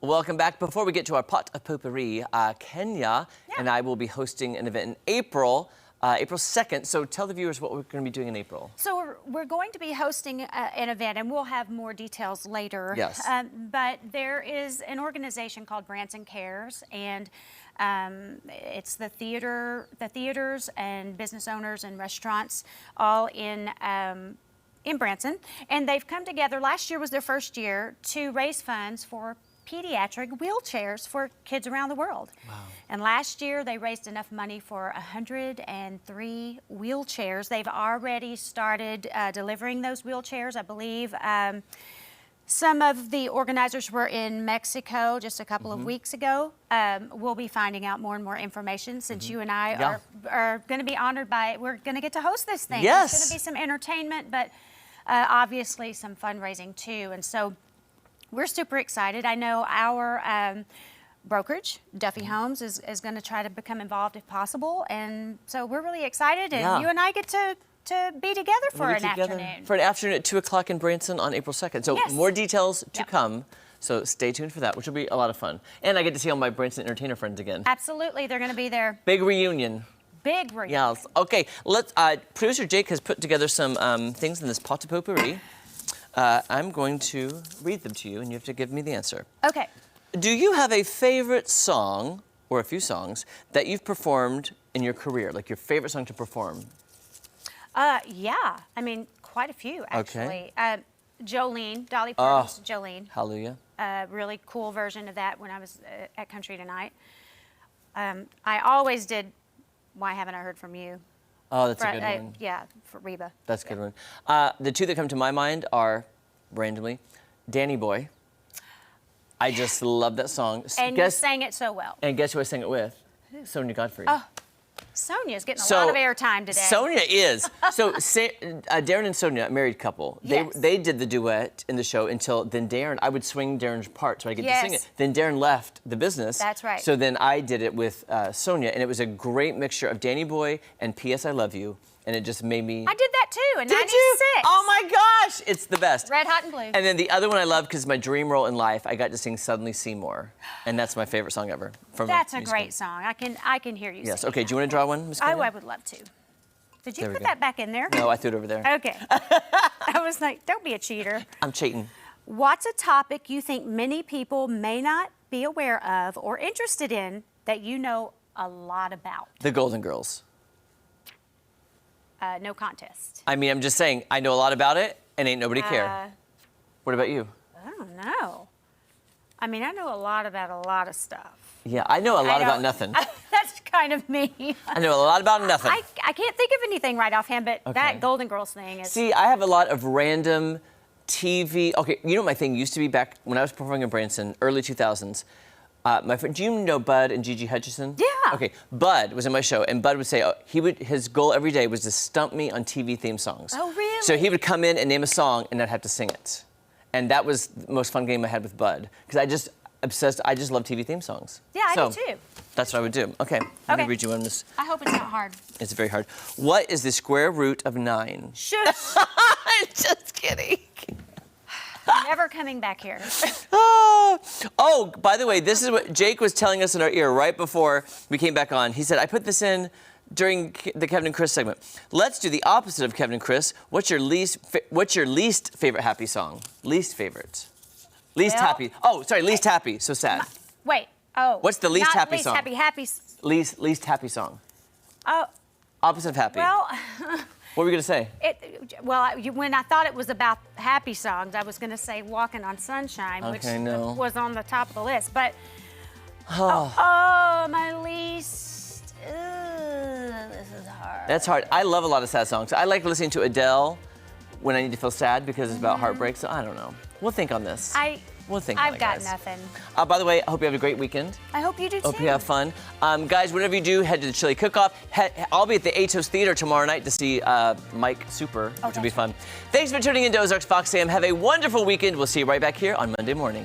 Welcome back. Before we get to our pot of potpourri, Kenya and I will be hosting an event in April, April 2nd. So tell the viewers what we're going to be doing in April. So we're going to be hosting an event, and we'll have more details later. Yes. But there is an organization called Branson Cares, and it's the theaters and business owners and restaurants all in Branson, and they've come together. Last year was their first year to raise funds for pediatric wheelchairs for kids around the world. Wow. And last year they raised enough money for 103 wheelchairs. They've already started delivering those wheelchairs. I believe some of the organizers were in Mexico just a couple of weeks ago. We'll be finding out more and more information since you and I are going to be honored by it. We're going to get to host this thing. Yes. There's going to be some entertainment, but obviously some fundraising too. And so we're super excited. I know our brokerage, Duffy Homes, is going to try to become involved if possible. And so we're really excited. And you and I get to be together for an afternoon. For an afternoon at 2 o'clock in Branson on April 2nd. So more details to come. So stay tuned for that, which will be a lot of fun. And I get to see all my Branson entertainer friends again. Absolutely. They're going to be there. Big reunion. Big reunion. Yes. Okay. Let's. Producer Jake has put together some things in this pot de potpourri. I'm going to read them to you, and you have to give me the answer. Okay. Do you have a favorite song, or a few songs, that you've performed in your career? Like your favorite song to perform? Yeah. I mean, quite a few, actually. Okay. Jolene, Dolly Parton's Jolene. Hallelujah. Really cool version of that when I was at Country Tonight. I always did Why Haven't I Heard From You? Oh, that's a good one. Yeah, for Reba. That's a good one. The two that come to my mind are, randomly, Danny Boy. I just love that song. And you sang it so well. And guess who I sang it with? Sonia Godfrey. Oh, Sonia's getting a lot of airtime today. Sonia is. So Darren and Sonia, a married couple, they did the duet in the show until then Darren, I would swing Darren's part so I get to sing it. Then Darren left the business. That's right. So then I did it with Sonia, and it was a great mixture of Danny Boy and P.S. I Love You, and it just made me... I did that too in 96. Did you? Oh my gosh, it's the best. Red, Hot, and Blue. And then the other one I love, because my dream role in life, I got to sing Suddenly Seymour, and that's my favorite song ever. That's a great song. I can hear you sing. Yes. Okay. Do you want to draw one, Ms. Kenya? Oh, I would love to. Did you put that back in there? No, I threw it over there. Okay. I was like, don't be a cheater. I'm cheating. What's a topic you think many people may not be aware of or interested in that you know a lot about? The Golden Girls. No contest. I mean, I'm just saying, I know a lot about it, and ain't nobody care. What about you? I don't know. I mean, I know a lot about a lot of stuff. Yeah, I know a lot about nothing. That's kind of me. I know a lot about nothing. I can't think of anything right offhand, but that Golden Girls thing is... See, I have a lot of random TV... Okay, you know what my thing used to be back when I was performing in Branson, early 2000s? My friend, do you know Bud and Gigi Hutchison? Yeah. Okay, Bud was in my show, and Bud would say his goal every day was to stump me on TV theme songs. Oh, really? So he would come in and name a song, and I'd have to sing it. And that was the most fun game I had with Bud, because I just love TV theme songs. Yeah, I do too. That's what I would do. Okay, let me read you one. I hope it's not hard. It's very hard. What is the square root of 9? Shush. Just kidding. Never coming back here. Oh, by the way, this is what Jake was telling us in our ear right before we came back on. He said, I put this in during the Kevin and Chris segment. Let's do the opposite of Kevin and Chris. What's your least favorite happy song? Least favorite. Least happy. Oh, sorry, least happy. So sad. Wait. Oh. What's the least happy song? Happy. Least happy song. Oh. Opposite of happy. Well. What were we gonna say? When I thought it was about happy songs, I was gonna say "Walking on Sunshine," which was on the top of the list. But my least. This is hard. That's hard. I love a lot of sad songs. I like listening to Adele when I need to feel sad because it's about heartbreak. So I don't know. We'll think on this. We'll think on it, guys. I've got nothing. By the way, I hope you have a great weekend. I hope you do too. Hope you have fun. Guys, whatever you do, head to the Chili Cook-Off. I'll be at the Atos Theater tomorrow night to see Mike Super, which will be fun. Thanks for tuning in to Ozarks Fox Sam. Have a wonderful weekend. We'll see you right back here on Monday morning.